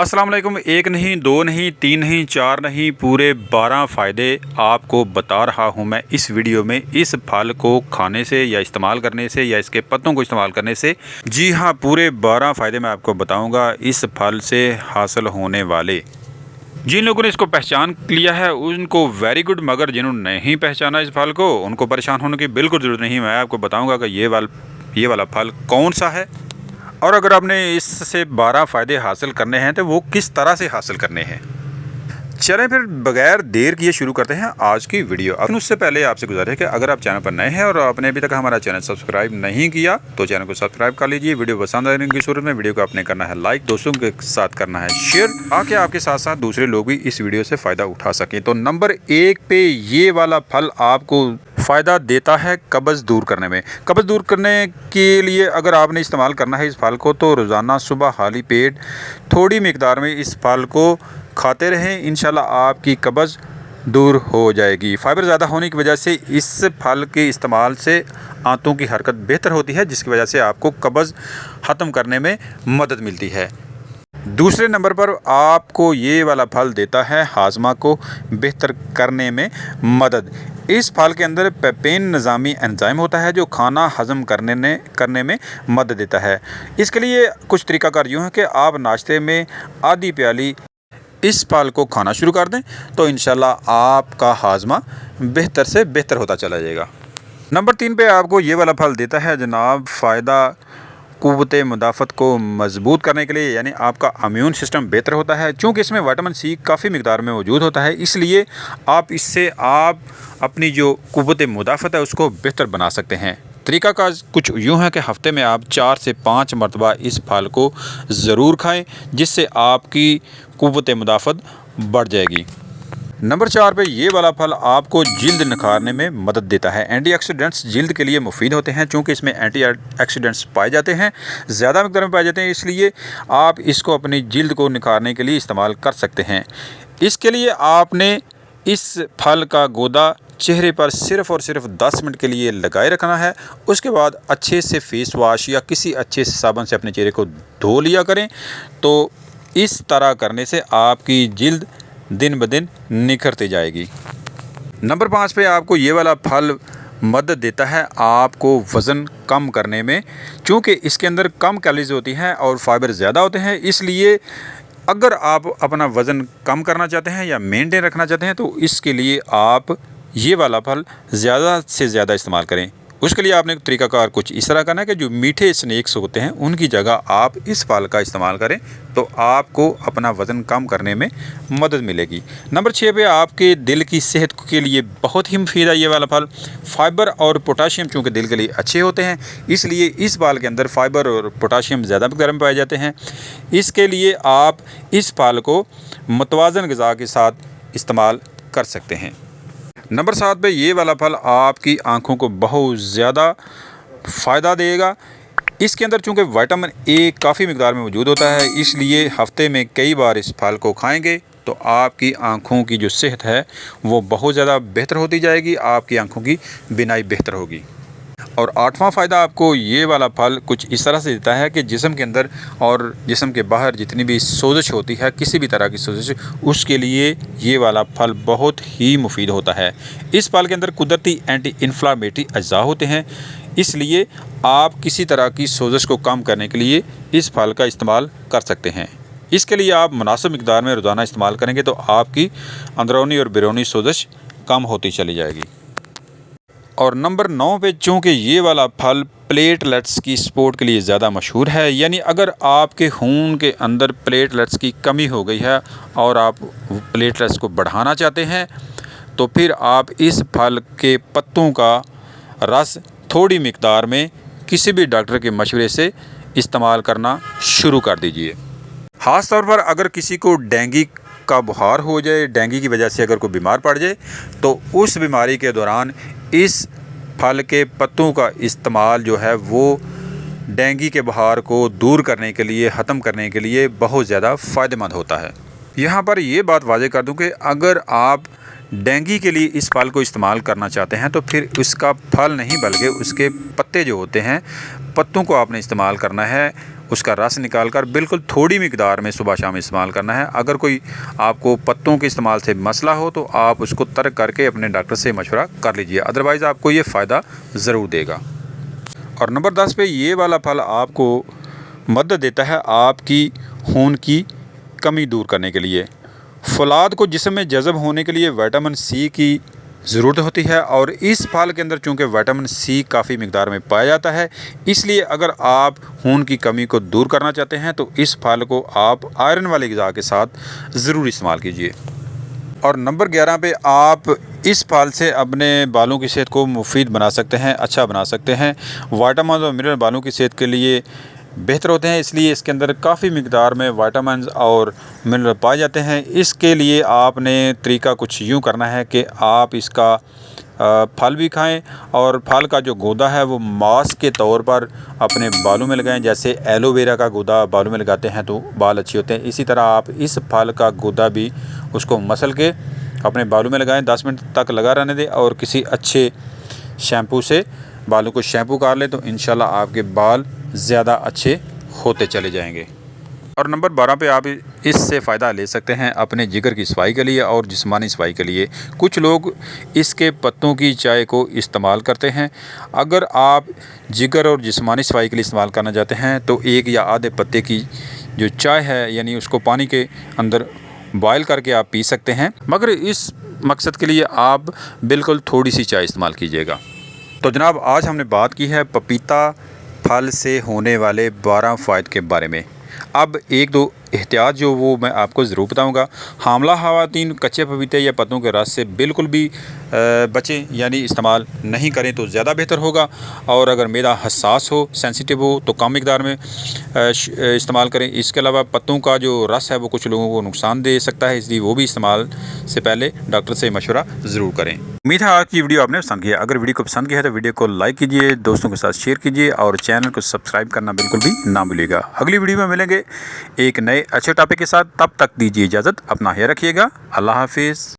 अस्सलाम वालेकुम। एक नहीं, दो नहीं, तीन नहीं, चार नहीं, पूरे 12 फ़ायदे आपको बता रहा हूं मैं इस वीडियो में। इस फल को खाने से या इस्तेमाल करने से या इसके पत्तों को इस्तेमाल करने से, जी हां, पूरे 12 फ़ायदे मैं आपको बताऊंगा इस फल से हासिल होने वाले। जिन लोगों ने इसको पहचान लिया है उनको वेरी गुड, मगर जिन्होंने नहीं पहचाना इस फल को उनको परेशान होने की बिल्कुल ज़रूरत नहीं। मैं आपको बताऊँगा कि ये वाला फल कौन सा है, और अगर आपने इससे 12 फ़ायदे हासिल करने हैं तो वो किस तरह से हासिल करने हैं। चलें फिर बगैर देर किए शुरू करते हैं आज की वीडियो। अब उससे पहले आपसे गुजारिश है कि अगर आप चैनल पर नए हैं और आपने अभी तक हमारा चैनल सब्सक्राइब नहीं किया तो चैनल को सब्सक्राइब कर लीजिए। वीडियो पसंद आने की सूरत में वीडियो को आपने करना है लाइक, दोस्तों के साथ करना है शेयर, ताकि आपके साथ साथ दूसरे लोग भी इस वीडियो से फ़ायदा उठा सकें। तो नंबर 1 पे ये वाला फल आपको फ़ायदा देता है कब्ज़ दूर करने में। कब्ज़ दूर करने के लिए अगर आपने इस्तेमाल करना है इस फल को तो रोज़ाना सुबह खाली पेट थोड़ी मिकदार में इस फल को खाते रहें। इंशाल्लाह आपकी कब्ज़ दूर हो जाएगी। फ़ाइबर ज़्यादा होने की वजह से इस फल के इस्तेमाल से आंतों की हरकत बेहतर होती है, जिसकी वजह से आपको कब्ज़ ख़त्म करने में मदद मिलती है। दूसरे नंबर पर आपको ये वाला फल देता है हाजमा को बेहतर करने में मदद। इस फल के अंदर पेपेन निज़ामी एंजाइम होता है जो खाना हज़म करने में मदद देता है। इसके लिए कुछ तरीक़ाकार यूँ है कि आप नाश्ते में आधी प्याली इस फल को खाना शुरू कर दें तो इंशाल्लाह आपका हाजमा बेहतर से बेहतर होता चला जाएगा। नंबर 3 पे आपको ये वाला फल देता है जनाब फ़ायदा क़ुव्वत मुदाफ़त को मज़बूत करने के लिए, यानी आपका इम्यून सिस्टम बेहतर होता है। चूँकि इसमें विटामिन सी काफ़ी मिक़दार में मौजूद होता है, इसलिए इससे आप अपनी जो क़ुव्वत मुदाफ़त है उसको बेहतर बना सकते हैं। तरीक़ा का कुछ यूँ है कि हफ़्ते में आप 4 से 5 मरतबा इस फल को ज़रूर खाएँ, जिससे आपकी क़ुव्वत मुदाफ़त बढ़ जाएगी। नंबर 4 पे ये वाला फल आपको जिल्द निखारने में मदद देता है। एंटीऑक्सीडेंट्स जिल्द के लिए मुफीद होते हैं, चूँकि इसमें एंटीऑक्सीडेंट्स पाए जाते हैं, ज़्यादा मिक़दार में पाए जाते हैं, इसलिए आप इसको अपनी जिल्द को निखारने के लिए इस्तेमाल कर सकते हैं। इसके लिए आपने इस फल का गोदा चेहरे पर सिर्फ़ और सिर्फ 10 मिनट के लिए लगाए रखना है। उसके बाद अच्छे से फेस वॉश या किसी अच्छे से साबुन से अपने चेहरे को धो लिया करें। तो इस तरह करने से आपकी जिल्द दिन ब दिन निखरती जाएगी। नंबर 5 पे आपको ये वाला फल मदद देता है आपको वज़न कम करने में। चूँकि इसके अंदर कम कैलोरीज़ होती हैं और फाइबर ज़्यादा होते हैं, इसलिए अगर आप अपना वज़न कम करना चाहते हैं या मेंटेन रखना चाहते हैं तो इसके लिए आप ये वाला फल ज़्यादा से ज़्यादा इस्तेमाल करें। उसके लिए आपने तरीक़ाकार कुछ इस तरह करना है कि जो मीठे स्नैक्स होते हैं उनकी जगह आप इस फल का इस्तेमाल करें तो आपको अपना वज़न कम करने में मदद मिलेगी। नंबर 6 पे आपके दिल की सेहत के लिए बहुत ही मुफीद है ये वाला फल। फ़ाइबर और पोटाशियम चूँकि दिल के लिए अच्छे होते हैं, इसलिए इस फल के अंदर फ़ाइबर और पोटाशियम ज़्यादा मिक़दार में पाए जाते हैं। इसके लिए आप इस फल को मुतवाज़न ग़िज़ा के साथ इस्तेमाल कर सकते हैं। नंबर 7 पे ये वाला फल आपकी आँखों को बहुत ज़्यादा फ़ायदा देगा। इसके अंदर चूँकि विटामिन ए काफ़ी मिक़दार में मौजूद होता है, इसलिए हफ़्ते में कई बार इस फल को खाएंगे तो आपकी आँखों की जो सेहत है वो बहुत ज़्यादा बेहतर होती जाएगी, आपकी आँखों की बीनाई बेहतर होगी। और 8वां फ़ायदा आपको ये वाला फल कुछ इस तरह से देता है कि जिस्म के अंदर और जिस्म के बाहर जितनी भी सोजिश होती है, किसी भी तरह की सोजिश, उसके लिए ये वाला फल बहुत ही मुफीद होता है। इस फल के अंदर कुदरती एंटी इन्फ्लामेटरी अज्जा होते हैं, इसलिए आप किसी तरह की सोजिश को कम करने के लिए इस फल का इस्तेमाल कर सकते हैं। इसके लिए आप मुनासिब मिक़दार में रोज़ाना इस्तेमाल करेंगे तो आपकी अंदरूनी और बैरूनी सोजिश कम होती चली जाएगी। और नंबर 9 पे चूँकि ये वाला फल प्लेटलेट्स की सपोर्ट के लिए ज़्यादा मशहूर है, यानी अगर आपके खून के अंदर प्लेटलेट्स की कमी हो गई है और आप प्लेटलेट्स को बढ़ाना चाहते हैं तो फिर आप इस फल के पत्तों का रस थोड़ी मिक़दार में किसी भी डॉक्टर के मशवरे से इस्तेमाल करना शुरू कर दीजिए। ख़ास तौर पर अगर किसी को डेंगू का बुखार हो जाए, डेंगू की वजह से अगर कोई बीमार पड़ जाए तो उस बीमारी के दौरान इस फल के पत्तों का इस्तेमाल जो है वो डेंगू के बुखार को दूर करने के लिए, ख़त्म करने के लिए बहुत ज़्यादा फ़ायदेमंद होता है। यहाँ पर ये बात वाज़ेह कर दूँ कि अगर आप डेंगू के लिए इस फल को इस्तेमाल करना चाहते हैं तो फिर उसका फल नहीं बल्कि उसके पत्ते जो होते हैं, पत्तों को आपने इस्तेमाल करना है। उसका रस निकाल कर बिल्कुल थोड़ी मिकदार में सुबह शाम इस्तेमाल करना है। अगर कोई आपको पत्तों के इस्तेमाल से मसला हो तो आप उसको तर्क करके अपने डॉक्टर से मशवरा कर लीजिए, अदरवाइज़ आपको ये फ़ायदा ज़रूर देगा। और नंबर 10 पे ये वाला फल आपको मदद देता है आपकी खून की कमी दूर करने के लिए। फौलाद को जिस्म में जज़ब होने के लिए विटामिन सी की ज़रूरत होती है और इस फल के अंदर चूँकि विटामिन सी काफ़ी मिकदार में पाया जाता है, इसलिए अगर आप खून की कमी को दूर करना चाहते हैं तो इस फल को आप आयरन वाली ग़िज़ा के साथ ज़रूर इस्तेमाल कीजिए। और नंबर 11 पे आप इस फल से अपने बालों की सेहत को मुफीद बना सकते हैं, अच्छा बना सकते हैं। विटामिन और मिनरल बालों की सेहत के लिए बेहतर होते हैं, इसलिए इसके अंदर काफ़ी मिकदार में विटामिन और मिनरल पाए जाते हैं। इसके लिए आपने तरीका कुछ यूँ करना है कि आप इसका फल भी खाएं और फल का जो गूदा है वो मास्क के तौर पर अपने बालों में लगाएं। जैसे एलोवेरा का गूदा बालों में लगाते हैं तो बाल अच्छे होते हैं, इसी तरह आप इस फल का गूदा भी उसको मसल के अपने बालों में लगाएं। 10 मिनट तक लगा रहने दें और किसी अच्छे शैम्पू से बालों को शैम्पू कर लें तो इंशाल्लाह आपके बाल ज़्यादा अच्छे होते चले जाएंगे। और नंबर 12 पे आप इससे फ़ायदा ले सकते हैं अपने जिगर की सफाई के लिए और जिस्मानी सफाई के लिए। कुछ लोग इसके पत्तों की चाय को इस्तेमाल करते हैं। अगर आप जिगर और जिस्मानी सफाई के लिए इस्तेमाल करना चाहते हैं तो एक या आधे पत्ते की जो चाय है, यानी उसको पानी के अंदर बॉयल करके आप पी सकते हैं, मगर इस मकसद के लिए आप बिल्कुल थोड़ी सी चाय इस्तेमाल कीजिएगा। तो जनाब, आज हमने बात की है पपीता फल से होने वाले 12 फ़ायदे के बारे में। अब एक दो एहतियात जो वो मैं आपको ज़रूर बताऊंगा। हामला ख़वातीन कच्चे पपीते या पत्तों के रस से बिल्कुल भी बचें, यानी इस्तेमाल नहीं करें तो ज़्यादा बेहतर होगा। और अगर मैदा हसास हो, सेंसिटिव हो तो कम मिकदार में इस्तेमाल करें। इसके अलावा पत्तों का जो रस है वो कुछ लोगों को नुकसान दे सकता है, इसलिए वो भी इस्तेमाल से पहले डॉक्टर से मशवरा ज़रूर करें। उम्मीद है आज की वीडियो आपने पसंद किया। अगर वीडियो को पसंद किया है तो वीडियो को लाइक कीजिए, दोस्तों के साथ शेयर कीजिए और चैनल को सब्सक्राइब करना बिल्कुल भी ना भूलिएगा। अगली वीडियो में मिलेंगे एक नए अच्छे टॉपिक के साथ, तब तक दीजिए इजाज़त, अपना ख्याल रखिएगा। अल्लाह हाफिज़।